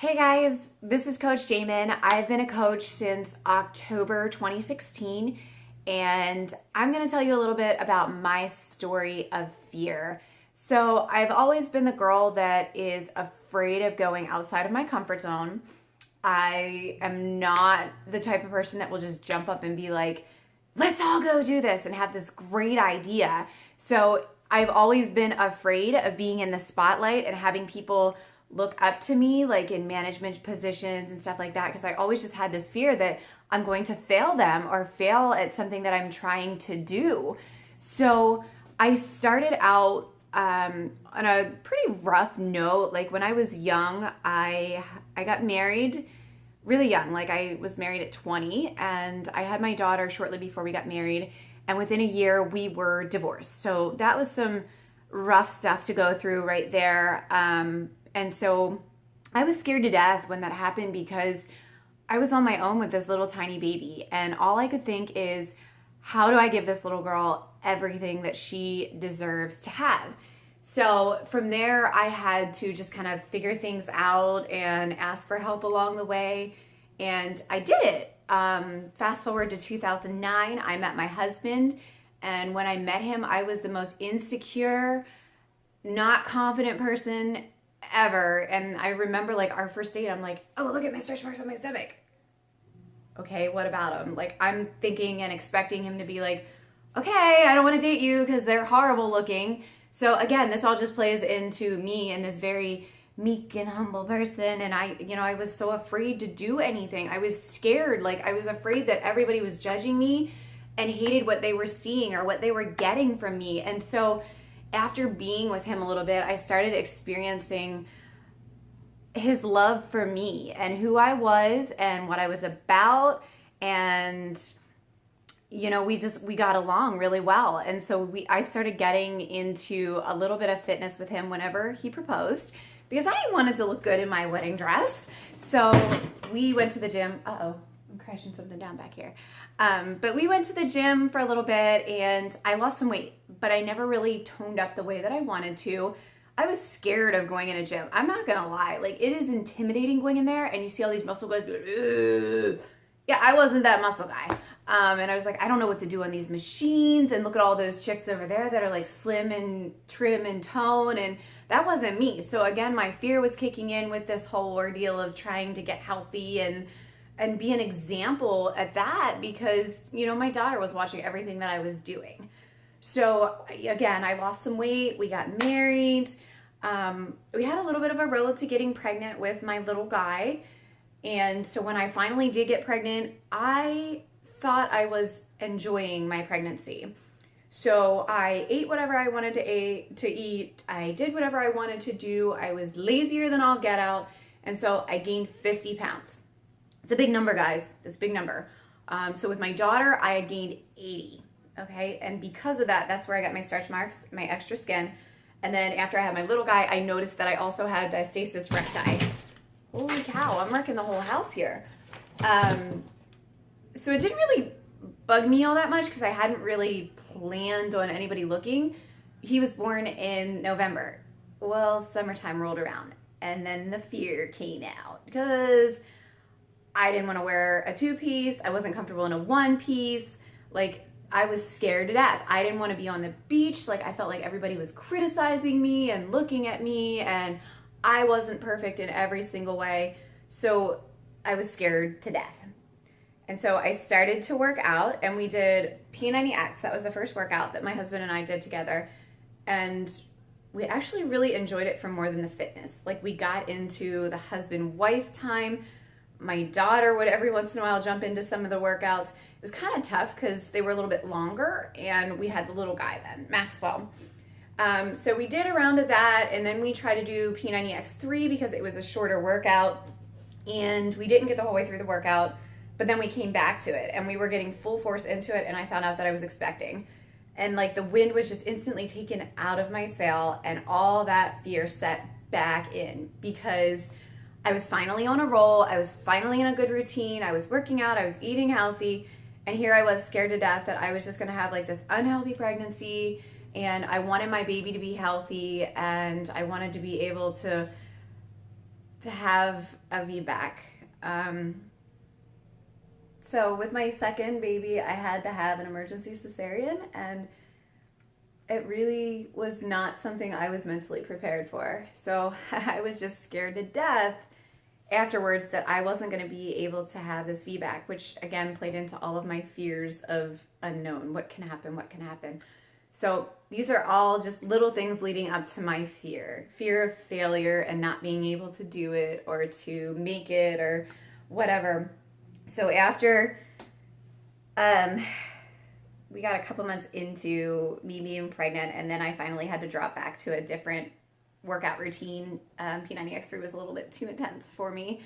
Hey guys, this is Coach Jamin. I've been a coach since October 2016, and I'm going to tell you a little bit about my story of fear. So, I've always been the girl that is afraid of going outside of my comfort zone. I am not the type of person that will just jump up and be like, let's all go do this and have this great idea. So, I've always been afraid of being in the spotlight and having people look up to me like in management positions and stuff like that, because I always just had this fear that I'm going to fail them or fail at something that I'm trying to do. So I started out on a pretty rough note. Like when I was young, I got married really young. Like I was married at 20 and I had my daughter shortly before we got married, and within a year we were divorced. So that was some rough stuff to go through right there. And so I was scared to death when that happened because I was on my own with this little tiny baby. And all I could think is, how do I give this little girl everything that she deserves to have? So from there, I had to just kind of figure things out and ask for help along the way. And I did it. Fast forward to 2009, I met my husband. And when I met him, I was the most insecure, not confident person ever. And I remember like our first date, I'm like, oh, look at my stretch marks on my stomach. Okay, what about him? Like I'm thinking and expecting him to be like, okay, I don't want to date you because they're horrible looking. So again, this all just plays into me and this very meek and humble person. And I was so afraid to do anything. I was scared. Like I was afraid that everybody was judging me and hated what they were seeing or what they were getting from me. And so after being with him a little bit, I started experiencing his love for me and who I was and what I was about. And, we got along really well. And so I started getting into a little bit of fitness with him whenever he proposed because I wanted to look good in my wedding dress. So we went to the gym. Uh-oh, I'm crashing something down back here. But we went to the gym for a little bit and I lost some weight, but I never really toned up the way that I wanted to. I was scared of going in a gym. I'm not gonna lie. Like it is intimidating going in there and you see all these muscle guys. Ugh. Yeah, I wasn't that muscle guy. And I was like, I don't know what to do on these machines, and look at all those chicks over there that are like slim and trim and tone, and that wasn't me. So again, my fear was kicking in with this whole ordeal of trying to get healthy and be an example at that because, my daughter was watching everything that I was doing. So again, I lost some weight. We got married. We had a little bit of a road to getting pregnant with my little guy. And so when I finally did get pregnant, I thought I was enjoying my pregnancy. So I ate whatever I wanted to eat. I did whatever I wanted to do. I was lazier than all get out. And so I gained 50 pounds. It's a big number, guys. It's a big number. So with my daughter, I had gained 80. Okay. And because of that, that's where I got my stretch marks, my extra skin. And then after I had my little guy, I noticed that I also had diastasis recti. Holy cow, I'm wrecking the whole house here. So it didn't really bug me all that much because I hadn't really planned on anybody looking. He was born in November. Well, summertime rolled around and then the fear came out because I didn't want to wear a two-piece. I wasn't comfortable in a one-piece. Like, I was scared to death. I didn't want to be on the beach. Like, I felt like everybody was criticizing me and looking at me, and I wasn't perfect in every single way. So I was scared to death. And so I started to work out, and we did P90X. That was the first workout that my husband and I did together. And we actually really enjoyed it for more than the fitness. Like, we got into the husband-wife time. My daughter would every once in a while jump into some of the workouts. It was kind of tough because they were a little bit longer, and we had the little guy then, Maxwell. So we did a round of that, and then we tried to do P90X3 because it was a shorter workout, and we didn't get the whole way through the workout, but then we came back to it, and we were getting full force into it, and I found out that I was expecting. And like the wind was just instantly taken out of my sail, and all that fear set back in because I was finally on a roll. I was finally in a good routine. I was working out. I was eating healthy. And here I was scared to death that I was just going to have like this unhealthy pregnancy. And I wanted my baby to be healthy. And I wanted to be able to to have a VBAC. So with my second baby, I had to have an emergency cesarean, and it really was not something I was mentally prepared for. So I was just scared to death afterwards that I wasn't going to be able to have this VBAC, which again played into all of my fears of unknown. What can happen? What can happen? So these are all just little things leading up to my fear of failure and not being able to do it or to make it or whatever. So after we got a couple months into me being pregnant, and then I finally had to drop back to a different workout routine. P90X3 was a little bit too intense for me.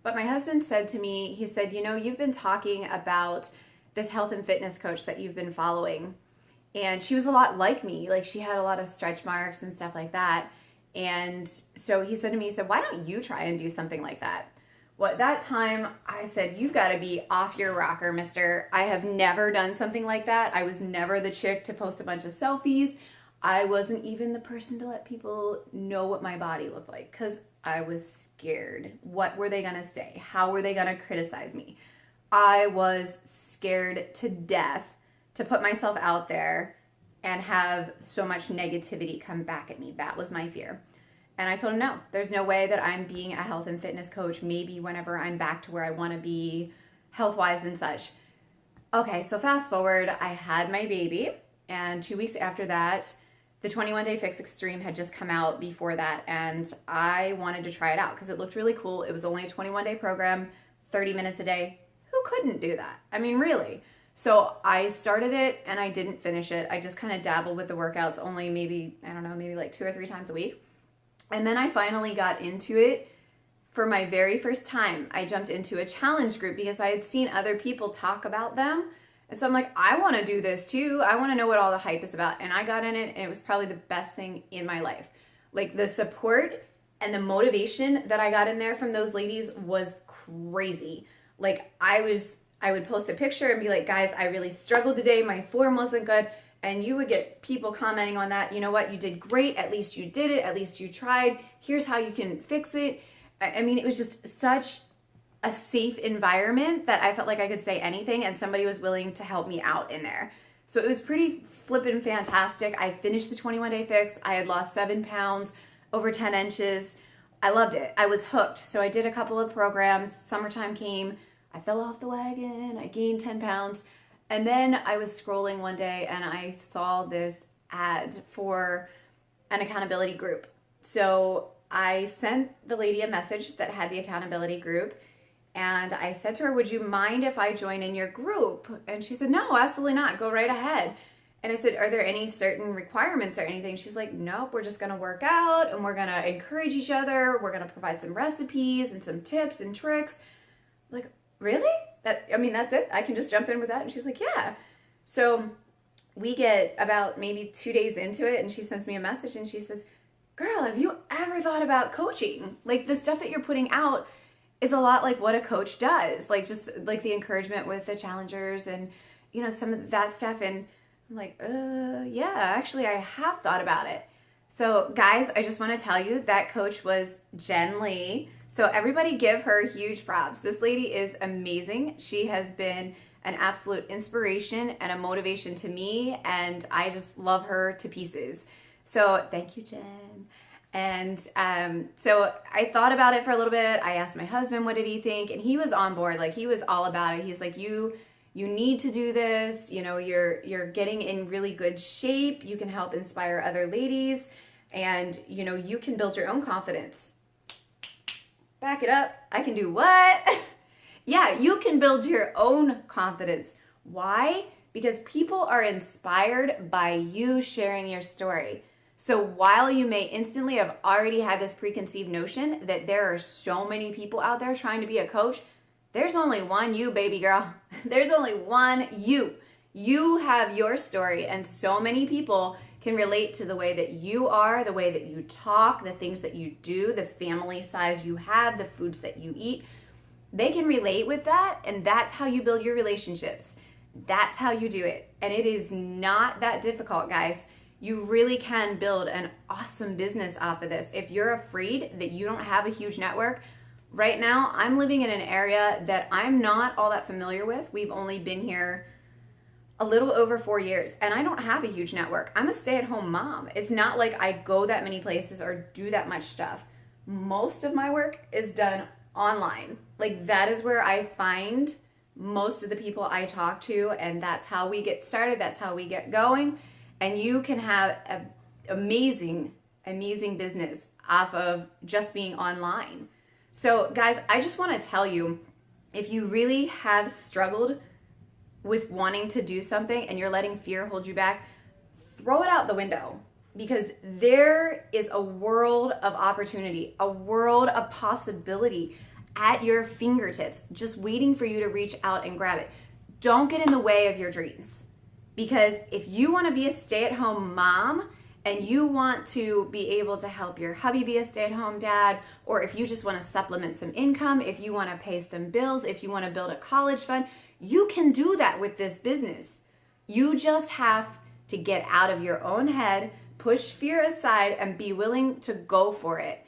But my husband said to me, he said, you know, you've been talking about this health and fitness coach that you've been following. And she was a lot like me. Like, she had a lot of stretch marks and stuff like that. And so he said to me, he said, why don't you try and do something like that? Well, at that time, I said, you've got to be off your rocker, mister. I have never done something like that. I was never the chick to post a bunch of selfies. I wasn't even the person to let people know what my body looked like because I was scared. What were they going to say? How were they going to criticize me? I was scared to death to put myself out there and have so much negativity come back at me. That was my fear. And I told him, no, there's no way that I'm being a health and fitness coach, maybe whenever I'm back to where I want to be health-wise and such. Okay, so fast forward, I had my baby, and 2 weeks after that, the 21 Day Fix Extreme had just come out before that, and I wanted to try it out because it looked really cool. It was only a 21-day program, 30 minutes a day. Who couldn't do that? I mean, really. So I started it, and I didn't finish it. I just kind of dabbled with the workouts only maybe like 2 or 3 times a week. And then I finally got into it for my very first time. I jumped into a challenge group because I had seen other people talk about them. And so I'm like, I want to do this too. I want to know what all the hype is about. And I got in it, and it was probably the best thing in my life. Like, the support and the motivation that I got in there from those ladies was crazy. Like, I would post a picture and be like, guys, I really struggled today. My form wasn't good. And you would get people commenting on that. You know what? You did great. At least you did it. At least you tried. Here's how you can fix it. I mean, it was just such a safe environment that I felt like I could say anything and somebody was willing to help me out in there. So it was pretty flippin' fantastic. I finished the 21 Day Fix. I had lost 7 pounds, over 10 inches. I loved it. I was hooked. So I did a couple of programs. Summertime came. I fell off the wagon. I gained 10 pounds. And then I was scrolling one day and I saw this ad for an accountability group. So I sent the lady a message that had the accountability group, and I said to her, would you mind if I join in your group? And she said, no, absolutely not. Go right ahead. And I said, are there any certain requirements or anything? She's like, nope, we're just going to work out and we're going to encourage each other. We're going to provide some recipes and some tips and tricks. I'm like, really? That's it? I can just jump in with that? And she's like, yeah. So we get about maybe 2 days into it, and she sends me a message and she says, girl, have you ever thought about coaching? Like, the stuff that you're putting out is a lot like what a coach does. Like, just like the encouragement with the challengers and, you know, some of that stuff. And I'm like, yeah, actually I have thought about it. So guys, I just want to tell you that coach was Jen Lee. So everybody give her huge props. This lady is amazing. She has been an absolute inspiration and a motivation to me, and I just love her to pieces. So thank you, Jen. And so I thought about it for a little bit. I asked my husband, what did he think? And he was on board. Like, he was all about it. He's like, you need to do this. You know, you're getting in really good shape. You can help inspire other ladies, and, you know, you can build your own confidence. Back it up. I can do what? Yeah, you can build your own confidence. Why? Because people are inspired by you sharing your story. So while you may instantly have already had this preconceived notion that there are so many people out there trying to be a coach, there's only one you, baby girl. There's only one you. You have your story, and so many people can relate to the way that you are, the way that you talk, the things that you do, the family size you have, the foods that you eat. They can relate with that, and that's how you build your relationships. That's how you do it. And it is not that difficult, guys. You really can build an awesome business off of this. If you're afraid that you don't have a huge network, right now I'm living in an area that I'm not all that familiar with. We've only been here a little over 4 years, and I don't have a huge network. I'm a stay-at-home mom. It's not like I go that many places or do that much stuff. Most of my work is done online. Like, that is where I find most of the people I talk to, and that's how we get started. That's how we get going. And you can have an amazing business off of just being online. So guys, I just want to tell you, if you really have struggled with wanting to do something and you're letting fear hold you back, throw it out the window, because there is a world of opportunity, a world of possibility at your fingertips, just waiting for you to reach out and grab it. Don't get in the way of your dreams, because if you want to be a stay-at-home mom and you want to be able to help your hubby be a stay-at-home dad, or if you just want to supplement some income, if you want to pay some bills, if you want to build a college fund, you can do that with this business. You just have to get out of your own head, push fear aside, and be willing to go for it.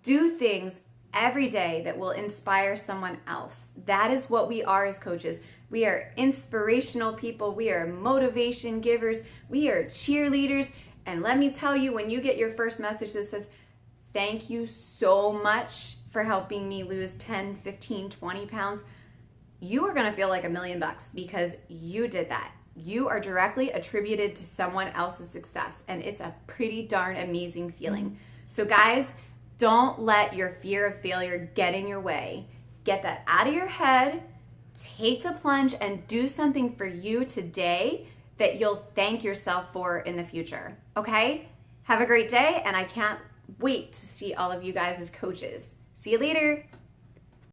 Do things every day that will inspire someone else. That is what we are as coaches. We are inspirational people. We are motivation givers. We are cheerleaders. And let me tell you, when you get your first message that says, thank you so much for helping me lose 10, 15, 20 pounds, you are going to feel like $1 million, because you did that. You are directly attributed to someone else's success, and it's a pretty darn amazing feeling. So guys, don't let your fear of failure get in your way. Get that out of your head, take the plunge, and do something for you today that you'll thank yourself for in the future. Okay? Have a great day, and I can't wait to see all of you guys as coaches. See you later.